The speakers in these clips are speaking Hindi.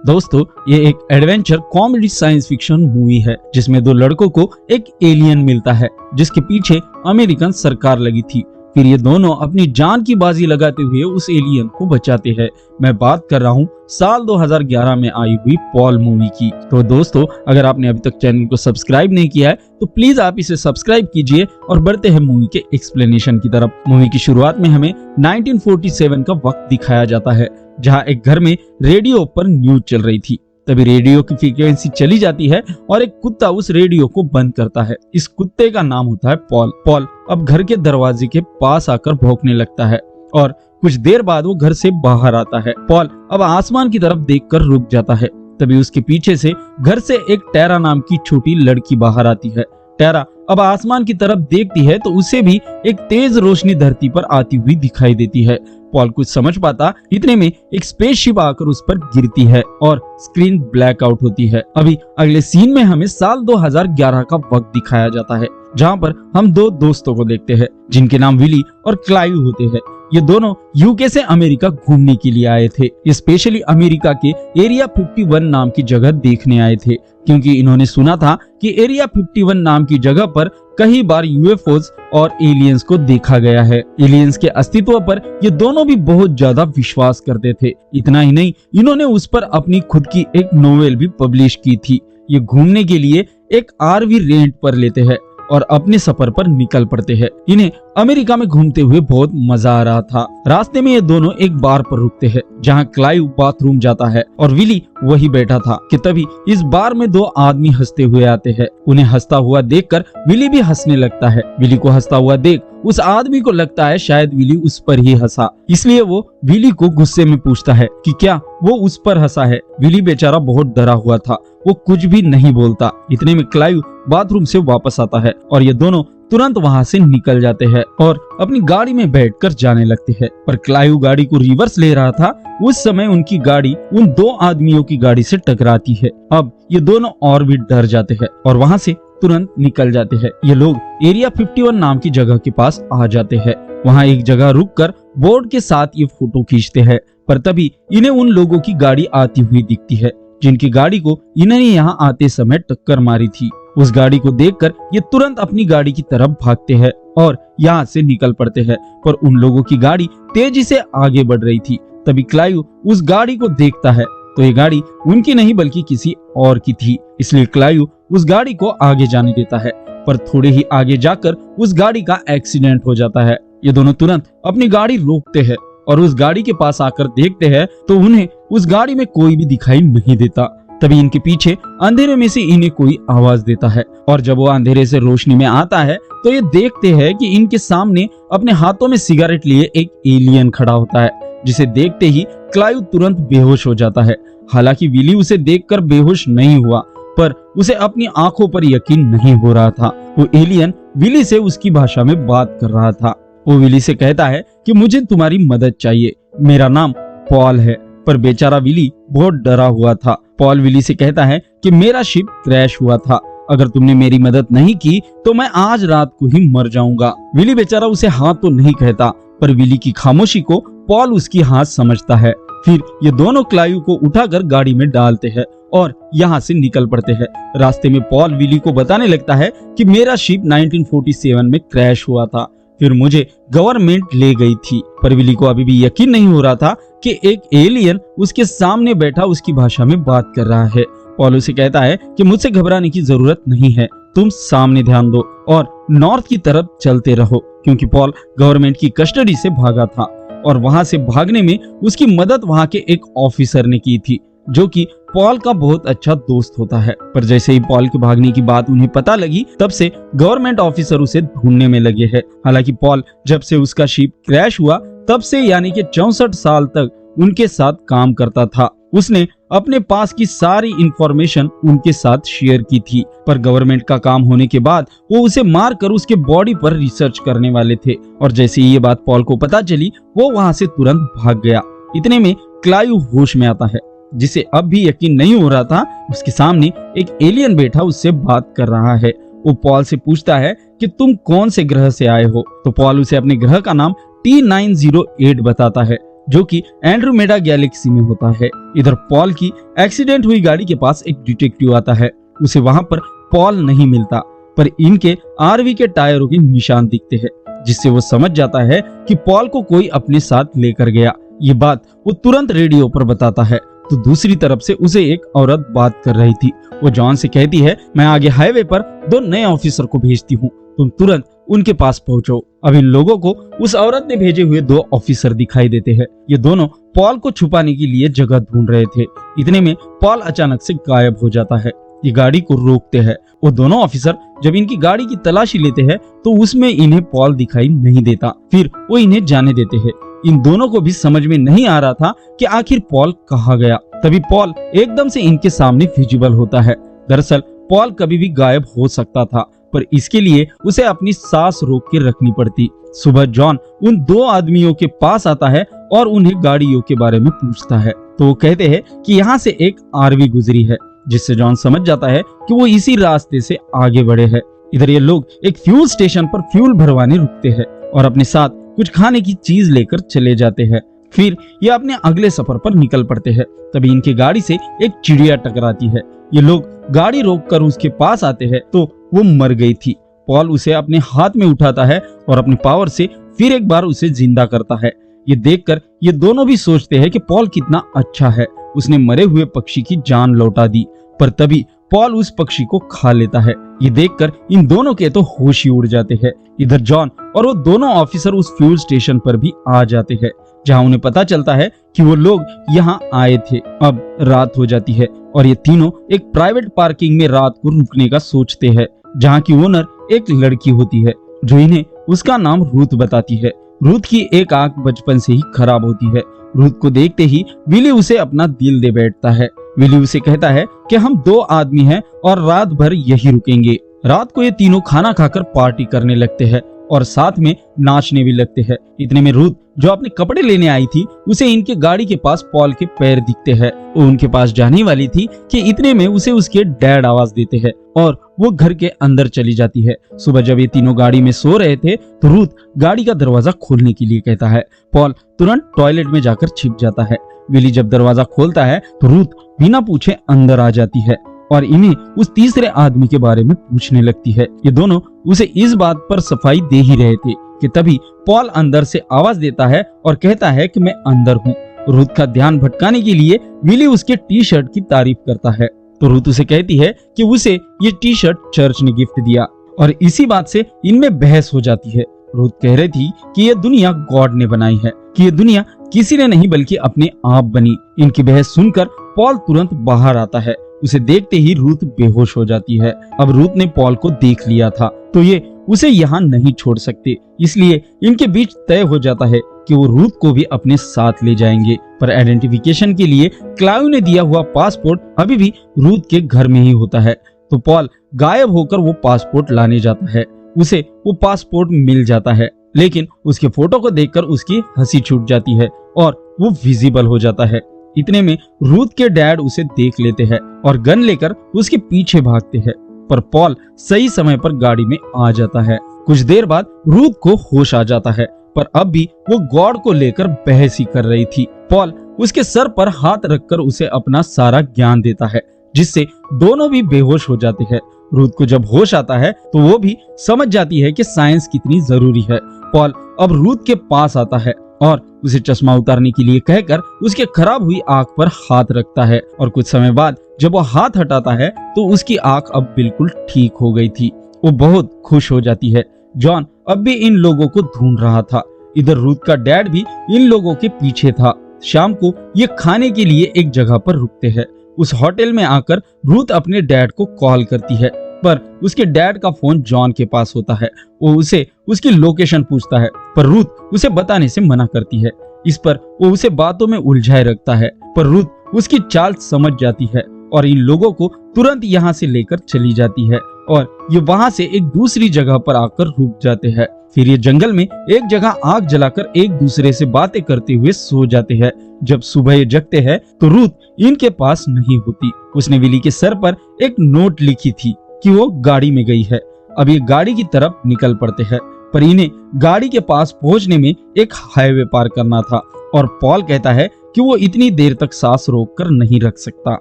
दोस्तों, ये एक adventure comedy science fiction movie है जिसमें दो लड़कों को एक एलियन मिलता है जिसके पीछे अमेरिकन सरकार लगी थी। फिर ये दोनों अपनी जान की बाजी लगाते हुए उस एलियन को बचाते हैं। मैं बात कर रहा हूँ साल 2011 में आई हुई पॉल मूवी की। तो दोस्तों, अगर आपने अभी तक चैनल को सब्सक्राइब नहीं किया है तो प्लीज आप इसे सब्सक्राइब कीजिए और बढ़ते हैं मूवी के एक्सप्लेनेशन की तरफ। मूवी की शुरुआत में हमें 1947 का वक्त दिखाया जाता है जहाँ एक घर में रेडियो पर न्यूज चल रही थी। तभी रेडियो की फ्रीक्वेंसी चली जाती है और एक कुत्ता उस रेडियो को बंद करता है। इस कुत्ते का नाम होता है पॉल। पॉल अब घर के दरवाजे के पास आकर भौंकने लगता है और कुछ देर बाद वो घर से बाहर आता है। पॉल अब आसमान की तरफ देखकर रुक जाता है। तभी उसके पीछे से घर से एक टैरा नाम की छोटी लड़की बाहर आती है। टैरा अब आसमान की तरफ देखती है तो उसे भी एक तेज रोशनी धरती पर आती हुई दिखाई देती है। पॉल कुछ समझ पाता इतने में एक स्पेसशिप आकर उस पर गिरती है और स्क्रीन ब्लैकआउट होती है। अभी अगले सीन में हमें साल 2011 का वक्त दिखाया जाता है जहाँ पर हम दो दोस्तों को देखते हैं जिनके नाम विली और क्लाइव होते हैं। ये दोनों यूके से अमेरिका घूमने के लिए आए थे। स्पेशली अमेरिका के एरिया 51 नाम की जगह देखने आए थे क्योंकि इन्होंने सुना था कि एरिया 51 नाम की जगह पर कई बार यूएफओस और एलियंस को देखा गया है। एलियंस के अस्तित्व पर ये दोनों भी बहुत ज्यादा विश्वास करते थे। इतना ही नहीं, इन्होंने उस पर अपनी खुद की एक नोवेल भी पब्लिश की थी। ये घूमने के लिए एक आरवी रेंट पर लेते हैं और अपने सफर पर निकल पड़ते हैं। इन्हें अमेरिका में घूमते हुए बहुत मजा आ रहा था। रास्ते में ये दोनों एक बार पर रुकते हैं जहाँ क्लाइव बाथरूम जाता है और विली वही बैठा था कि तभी इस बार में दो आदमी हंसते हुए आते हैं। उन्हें हंसता हुआ देखकर विली भी हंसने लगता है। विली को हंसता हुआ देख उस आदमी को लगता है शायद विली उस पर ही हंसा, इसलिए वो विली को गुस्से में पूछता है कि क्या वो उस पर हंसा है। विली बेचारा बहुत डरा हुआ था, वो कुछ भी नहीं बोलता। इतने में क्लाइव बाथरूम से वापस आता है और ये दोनों तुरंत वहाँ से निकल जाते हैं और अपनी गाड़ी में बैठकर जाने लगते हैं। पर क्लाइव गाड़ी को रिवर्स ले रहा था। उस समय उनकी गाड़ी उन दो आदमियों की गाड़ी से टकराती है। अब ये दोनों और भी डर जाते हैं और वहाँ से तुरंत निकल जाते हैं। ये लोग एरिया 51 नाम की जगह के पास आ जाते हैं। वहाँ एक जगह रुककर बोर्ड के साथ ये फोटो खींचते हैं। पर तभी इन्हें उन लोगों की गाड़ी आती हुई दिखती है जिनकी गाड़ी को इन्होंने यहाँ आते समय टक्कर मारी थी। उस गाड़ी को देखकर ये तुरंत अपनी गाड़ी की तरफ भागते हैं और यहाँ से निकल पड़ते हैं। पर उन लोगों की गाड़ी तेजी से आगे बढ़ रही थी। तभी क्लाइव उस गाड़ी को देखता है तो ये गाड़ी उनकी नहीं बल्कि किसी और की थी, इसलिए क्लाइव उस गाड़ी को आगे जाने देता है। पर थोड़े ही आगे जाकर उस गाड़ी का एक्सीडेंट हो जाता है। ये दोनों तुरंत अपनी गाड़ी रोकते हैं और उस गाड़ी के पास आकर देखते हैं तो उन्हें उस गाड़ी में कोई भी दिखाई नहीं देता। तभी इनके पीछे अंधेरे में से इन्हें कोई आवाज देता है और जब वो अंधेरे से रोशनी में आता है तो ये देखते हैं कि इनके सामने अपने हाथों में सिगरेट लिए एक एलियन खड़ा होता है, जिसे देखते ही क्लाइव तुरंत बेहोश हो जाता है। हालांकि विली उसे देखकर बेहोश नहीं हुआ, पर उसे अपनी आंखों पर यकीन नहीं हो रहा था। वो एलियन विली से उसकी भाषा में बात कर रहा था। वो विली से कहता है कि मुझे तुम्हारी मदद चाहिए, मेरा नाम पॉल है। पर बेचारा विली बहुत डरा हुआ था। पॉल विली से कहता है कि मेरा शिप क्रैश हुआ था, अगर तुमने मेरी मदद नहीं की तो मैं आज रात को ही मर जाऊंगा। विली बेचारा उसे हाँ तो नहीं कहता, पर विली की खामोशी को पॉल उसकी हाँ समझता है। फिर ये दोनों क्लाइव को उठाकर गाड़ी में डालते हैं और यहाँ से निकल पड़ते हैं। रास्ते में पॉल विली को बताने लगता है कि मेरा शिप 1947 में क्रैश हुआ था, फिर मुझे गवर्नमेंट ले गई थी। पर विली को अभी भी यकीन नहीं हो रहा था कि एक एलियन उसके सामने बैठा उसकी भाषा में बात कर रहा है। पॉल उसे कहता है कि मुझसे घबराने की जरूरत नहीं है, तुम सामने ध्यान दो और नॉर्थ की तरफ चलते रहो, क्योंकि पॉल गवर्नमेंट की कस्टडी से भागा था और वहां से भागने में उसकी मदद वहां के एक ऑफिसर ने की थी जो कि पॉल का बहुत अच्छा दोस्त होता है। पर जैसे ही पॉल के भागने की बात उन्हें पता लगी तब से गवर्नमेंट ऑफिसर उसे ढूंढने में लगे हैं। हालांकि पॉल जब से उसका शिप क्रैश हुआ तब से यानी कि 64 साल तक उनके साथ काम करता था। उसने अपने पास की सारी इंफॉर्मेशन उनके साथ शेयर की थी। पर गवर्नमेंट का काम होने के बाद वो उसे मार कर उसके बॉडी पर रिसर्च करने वाले थे और जैसे ही ये बात पॉल को पता चली वो वहां से तुरंत भाग गया। इतने में क्लाइव होश में आता है, जिसे अब भी यकीन नहीं हो रहा था उसके सामने एक एलियन बैठा उससे बात कर रहा है। वो पॉल से पूछता है कि तुम कौन से ग्रह से आए हो। तो पॉल उसे अपने ग्रह का नाम T908 बताता है जो कि एंड्रोमेडा गैलेक्सी में होता है। इधर पॉल की एक्सीडेंट हुई गाड़ी के पास एक डिटेक्टिव आता है। उसे वहां पर पॉल नहीं मिलता, पर इनके आरवी के टायरों के निशान दिखते हैं, जिससे वो समझ जाता है कि पॉल को कोई अपने साथ लेकर गया। ये बात वो तुरंत रेडियो पर बताता है। तो दूसरी तरफ से उसे एक औरत बात कर रही थी। वो जॉन से कहती है, मैं आगे हाईवे पर 2 नए ऑफिसर को भेजती हूँ, तुम तुरंत उनके पास पहुंचो। अब इन लोगों को उस औरत ने भेजे हुए 2 ऑफिसर दिखाई देते हैं। ये दोनों पॉल को छुपाने के लिए जगह ढूंढ रहे थे। इतने में पॉल अचानक से गायब हो जाता है। ये गाड़ी को रोकते हैं। वो दोनों ऑफिसर जब इनकी गाड़ी की तलाशी लेते हैं तो उसमें इन्हें पॉल दिखाई नहीं देता। फिर वो इन्हें जाने देते हैं। इन दोनों को भी समझ में नहीं आ रहा था कि आखिर पॉल कहाँ गया। तभी पॉल एकदम से इनके सामने विजिबल होता है। दरअसल पॉल कभी भी गायब हो सकता था, पर इसके लिए उसे अपनी सांस रोक के रखनी पड़ती। सुबह जॉन उन 2 आदमियों के पास आता है और उन्हें गाड़ियों के बारे में पूछता है। तो वो कहते हैं कि यहाँ से एक आरवी गुजरी है, जिससे जॉन समझ जाता है कि वो इसी रास्ते से आगे बढ़े हैं। इधर ये लोग एक फ्यूल स्टेशन पर फ्यूल भरवाने रुकते हैं और अपने साथ कुछ खाने की चीज लेकर चले जाते हैं। फिर ये अपने अगले सफर पर निकल पड़ते हैं। तभी इनकी गाड़ी से एक चिड़िया टकराती है। ये लोग गाड़ी रोककर उसके पास आते हैं तो वो मर गई थी। पॉल उसे अपने हाथ में उठाता है और अपने पावर से फिर एक बार उसे जिंदा करता है। ये देखकर ये दोनों भी सोचते हैं कि पॉल कितना अच्छा है, उसने मरे हुए पक्षी की जान लौटा दी। पर तभी पॉल उस पक्षी को खा लेता है। ये देखकर इन दोनों के तो होश ही उड़ जाते हैं। इधर जॉन और वो दोनों ऑफिसर उस फ्यूल स्टेशन पर भी आ जाते हैं, जहां उन्हें पता चलता है कि वो लोग यहाँ आए थे। अब रात हो जाती है और ये तीनों एक प्राइवेट पार्किंग में रात को रुकने का सोचते हैं, जहाँ की ओनर एक लड़की होती है जो इन्हें उसका नाम रूथ बताती है। रूथ की एक आंख बचपन से ही खराब होती है। रूथ को देखते ही विली उसे अपना दिल दे बैठता है। विली उसे कहता है कि हम 2 आदमी हैं और रात भर यही रुकेंगे। रात को ये तीनों खाना खाकर पार्टी करने लगते हैं और साथ में नाचने भी लगते हैं। इतने में रूथ जो अपने कपड़े लेने आई थी, उसे इनके गाड़ी के पास पॉल के पैर दिखते हैं। वो उनके पास जाने वाली थी कि इतने में उसे उसके डैड आवाज देते हैं और वो घर के अंदर चली जाती है। सुबह जब ये तीनों गाड़ी में सो रहे थे तो रूथ गाड़ी का दरवाजा खोलने के लिए कहता है। पॉल तुरंत टॉयलेट में जाकर छिप जाता है। विली जब दरवाजा खोलता है तो रूथ बिना पूछे अंदर आ जाती है और इन्हें उस तीसरे आदमी के बारे में पूछने लगती है। ये दोनों उसे इस बात पर सफाई दे ही रहे थे कि तभी पॉल अंदर से आवाज देता है और कहता है कि मैं अंदर हूँ। रूथ का ध्यान भटकाने के लिए विली उसके टी शर्ट की तारीफ करता है। तो रूथ उसे कहती है कि उसे ये टी शर्ट चर्च ने गिफ्ट दिया और इसी बात से इनमें बहस हो जाती है। रूथ कह रही थी कि यह दुनिया गॉड ने बनाई है, कि यह दुनिया किसी ने नहीं बल्कि अपने आप बनी। इनकी बहस सुनकर पॉल तुरंत बाहर आता है। उसे देखते ही रूथ बेहोश हो जाती है। अब रूथ ने पॉल को देख लिया था तो ये उसे यहाँ नहीं छोड़ सकते, इसलिए इनके बीच तय हो जाता है कि वो रूथ को भी अपने साथ ले जाएंगे। पर आइडेंटिफिकेशन के लिए क्लाइव ने दिया हुआ पासपोर्ट अभी भी रूथ के घर में ही होता है। तो पॉल गायब होकर वो पासपोर्ट लाने जाता है। उसे वो पासपोर्ट मिल जाता है, लेकिन उसके फोटो को देखकर उसकी हंसी छूट जाती है और वो विजिबल हो जाता है। इतने में रूथ के डैड उसे देख लेते हैं और गन लेकर उसके पीछे भागते हैं, पर पॉल सही समय पर गाड़ी में आ जाता है। कुछ देर बाद रूथ को होश आ जाता है, पर अब भी वो गॉड को लेकर बहस ही कर रही थी। पॉल उसके सर पर हाथ रखकर उसे अपना सारा ज्ञान देता है, जिससे दोनों भी बेहोश हो जाते हैं। रूथ को जब होश आता है तो वो भी समझ जाती है कि साइंस कितनी जरूरी है। पॉल अब रूथ के पास आता है और उसे चश्मा उतारने के लिए कहकर उसके खराब हुई आंख पर हाथ रखता है और कुछ समय बाद जब वो हाथ हटाता है तो उसकी आंख अब बिल्कुल ठीक हो गई थी। वो बहुत खुश हो जाती है। जॉन अब भी इन लोगों को ढूंढ रहा था। इधर रूथ का डैड भी इन लोगों के पीछे था। शाम को ये खाने के लिए एक जगह पर रुकते हैं। उस होटल में आकर रूथ अपने डैड को कॉल करती है, पर उसके डैड का फोन जॉन के पास होता है। वो उसे उसकी लोकेशन पूछता है, पर रूथ उसे बताने से मना करती है। इस पर वो उसे बातों में उलझाए रखता है, पर रूथ उसकी चाल समझ जाती है और इन लोगों को तुरंत यहाँ से लेकर चली जाती है और ये वहां से एक दूसरी जगह पर आकर रुक जाते हैं। फिर ये जंगल में एक जगह आग जलाकर एक दूसरे से बातें करते हुए सो जाते हैं। जब सुबह ये जगते हैं तो रूथ इनके पास नहीं होती। उसने विली के सर पर एक नोट लिखी थी कि वो गाड़ी में गई है। अब ये गाड़ी की तरफ निकल पड़ते हैं। पर इन्हें गाड़ी के पास पहुंचने में एक हाईवे पार करना था और पॉल कहता है कि वो इतनी देर तक सांस रोक कर नहीं रख सकता।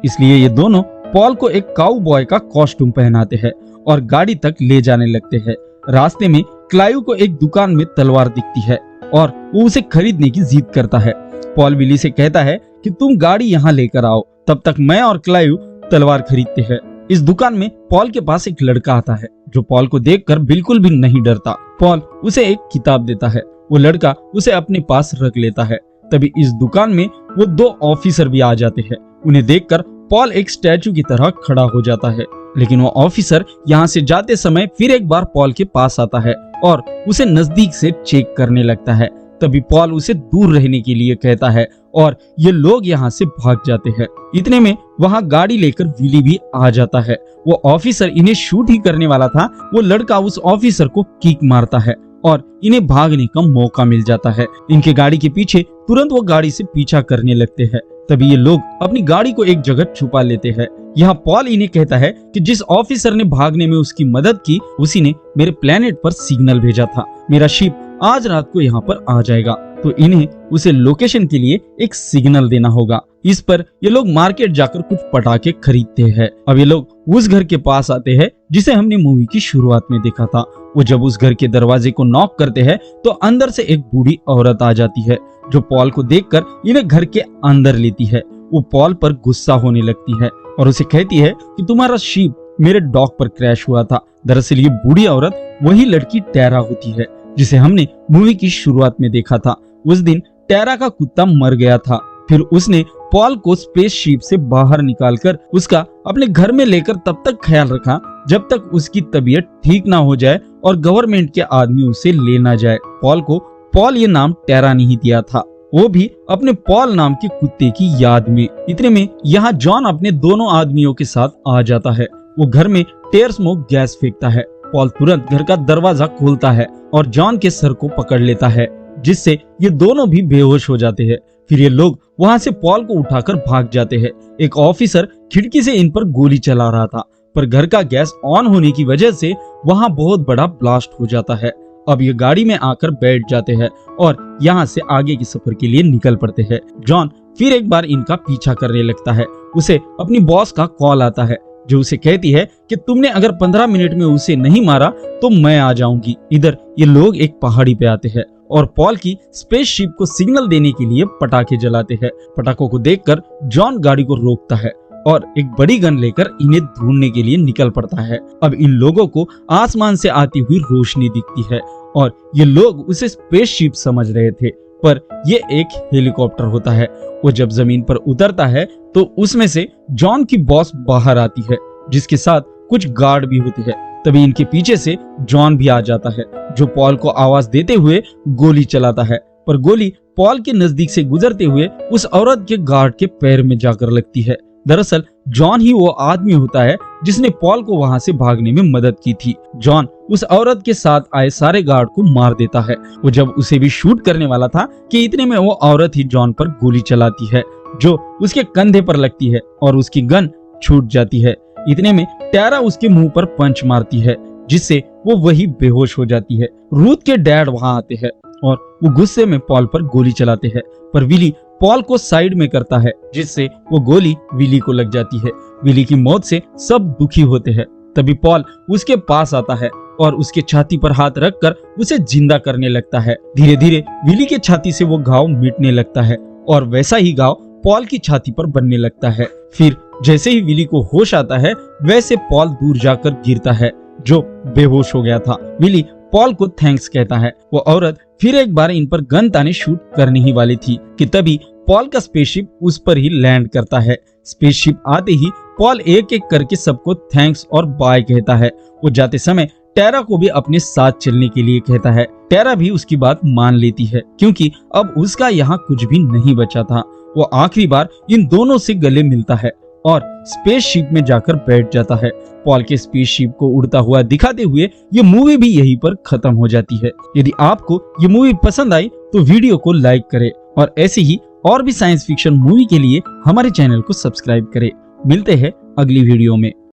इसलिए ये दोनों पॉल को एक काउबॉय का कॉस्ट्यूम पहनाते हैं और गाड़ी तक ले जाने लगते हैं। रास्ते में क्लाइव को एक दुकान में तलवार दिखती है और वो उसे खरीदने की जिद करता है। पॉल विली से कहता है कि तुम गाड़ी यहाँ लेकर आओ, तब तक मैं और क्लाइव तलवार खरीदते हैं। इस दुकान में पॉल के पास एक लड़का आता है जो पॉल को देखकर बिल्कुल भी नहीं डरता। पॉल उसे एक किताब देता है, वो लड़का उसे अपने पास रख लेता है। तभी इस दुकान में वो दो ऑफिसर भी आ जाते हैं। उन्हें देखकर पॉल एक स्टैचू की तरह खड़ा हो जाता है, लेकिन वो ऑफिसर यहाँ से जाते समय फिर एक बार पॉल के पास आता है और उसे नजदीक से चेक करने लगता है। तभी पॉल उसे दूर रहने के लिए कहता है और ये लोग यहाँ से भाग जाते हैं। इतने में वहाँ गाड़ी लेकर विली भी आ जाता है। वो ऑफिसर इन्हें शूट ही करने वाला था, वो लड़का उस ऑफिसर को किक मारता है और इन्हें भागने का मौका मिल जाता है। इनके गाड़ी के पीछे तुरंत वो गाड़ी से पीछा करने लगते हैं। तभी ये लोग अपनी गाड़ी को एक जगह छुपा लेते हैं। यहाँ पॉल इन्हें कहता है कि जिस ऑफिसर ने भागने में उसकी मदद की, उसी ने मेरे प्लेनेट पर सिग्नल भेजा था। मेरा शिप आज रात को यहाँ पर आ जाएगा, तो इन्हें उसे लोकेशन के लिए एक सिग्नल देना होगा। इस पर ये लोग मार्केट जाकर कुछ पटाखे खरीदते हैं। अब ये लोग उस घर के पास आते हैं जिसे हमने मूवी की शुरुआत में देखा था। वो जब उस घर के दरवाजे को नॉक करते हैं तो अंदर से एक बूढ़ी औरत आ जाती है जो पॉल को देखकर इन्हें घर के अंदर लेती है। वो पॉल पर गुस्सा होने लगती है और उसे कहती है कि तुम्हारा शिप मेरे डॉक पर क्रैश हुआ था। दरअसल ये बूढ़ी औरत वही लड़की टैरा होती है जिसे हमने मूवी की शुरुआत में देखा था। उस दिन टैरा का कुत्ता मर गया था। फिर उसने पॉल को स्पेसशिप से बाहर निकालकर उसका अपने घर में लेकर तब तक ख्याल रखा जब तक उसकी तबीयत ठीक ना हो जाए और गवर्नमेंट के आदमी उसे ले ना जाए। पॉल को पॉल ये नाम टैरा नहीं दिया था, वो भी अपने पॉल नाम के कुत्ते की याद में। इतने में यहाँ जॉन अपने दोनों आदमियों के साथ आ जाता है। वो घर में टेयर स्मोक गैस फेंकता है। पॉल तुरंत घर का दरवाजा खोलता है और जॉन के सर को पकड़ लेता है, जिससे ये दोनों भी बेहोश हो जाते हैं। फिर ये लोग वहां से पॉल को उठाकर भाग जाते हैं। एक ऑफिसर खिड़की से इन पर गोली चला रहा था, पर घर का गैस ऑन होने की वजह से वहां बहुत बड़ा ब्लास्ट हो जाता है। अब ये गाड़ी में आकर बैठ जाते हैं और यहाँ से आगे के सफर के लिए निकल पड़ते हैं। जॉन फिर एक बार इनका पीछा करने लगता है। उसे अपनी बॉस का कॉल आता है जो उसे कहती है कि तुमने अगर 15 मिनट में उसे नहीं मारा तो मैं आ जाऊंगी। इधर ये लोग एक पहाड़ी पे आते हैं और पॉल की स्पेसशिप को सिग्नल देने के लिए पटाखे जलाते हैं। पटाखों को देखकर जॉन गाड़ी को रोकता है और एक बड़ी गन लेकर इन्हें ढूंढने के लिए निकल पड़ता है। अब इन लोगों को आसमान से आती हुई रोशनी दिखती है और ये लोग उसे स्पेसशिप समझ रहे थे, पर ये एक हेलीकॉप्टर होता है। वो जब जमीन पर उतरता है तो उसमें से जॉन की बॉस बाहर आती है, जिसके साथ कुछ गार्ड भी होते हैं। तभी इनके पीछे से जॉन भी आ जाता है, जो पॉल को आवाज देते हुए गोली चलाता है, पर गोली पॉल के नजदीक से गुजरते हुए उस औरत के गार्ड के पैर में जाकर लगती है। दरअसल जॉन ही वो आदमी होता है जिसने पॉल को वहां से भागने में मदद की थी। जॉन उस औरत के साथ आए सारे गार्ड को मार देता है। वो जब उसे भी शूट करने वाला था कि इतने में वो औरत ही जॉन पर गोली चलाती है, जो उसके कंधे पर लगती है और उसकी गन छूट जाती है। इतने में टैरा उसके मुंह पर पंच मारती है, जिससे वो वही बेहोश हो जाती है। रूथ के डैड वहां आते हैं और वो गुस्से में पॉल पर गोली चलाते हैं, पर विली पॉल को साइड में करता है, जिससे वो गोली विली को लग जाती है। विली की मौत से सब दुखी होते हैं। तभी पॉल उसके पास आता है और उसके छाती पर हाथ रखकर उसे जिंदा करने लगता है। धीरे धीरे विली के छाती से वो घाव मिटने लगता है और वैसा ही घाव पॉल की छाती पर बनने लगता है। फिर जैसे ही विली को होश आता है, वैसे पॉल दूर जाकर गिरता है, जो बेहोश हो गया था। विली पॉल को थैंक्स कहता है। वो औरत फिर एक बार इन पर गन ताने शूट करने ही वाली थी कि तभी पॉल का स्पेसशिप उस पर ही लैंड करता है। स्पेसशिप आते ही पॉल एक एक करके सबको थैंक्स और बाय कहता है। वो जाते समय टैरा को भी अपने साथ चलने के लिए कहता है। टैरा भी उसकी बात मान लेती है, क्योंकि अब उसका यहाँ कुछ भी नहीं बचा था। वो आखिरी बार इन दोनों से गले मिलता है और स्पेसशिप में जाकर बैठ जाता है। पॉल के स्पेसशिप को उड़ता हुआ दिखाते हुए ये मूवी भी यहीं पर खत्म हो जाती है। यदि आपको ये मूवी पसंद आई तो वीडियो को लाइक करें और ऐसे ही और भी साइंस फिक्शन मूवी के लिए हमारे चैनल को सब्सक्राइब करें। मिलते हैं अगली वीडियो में।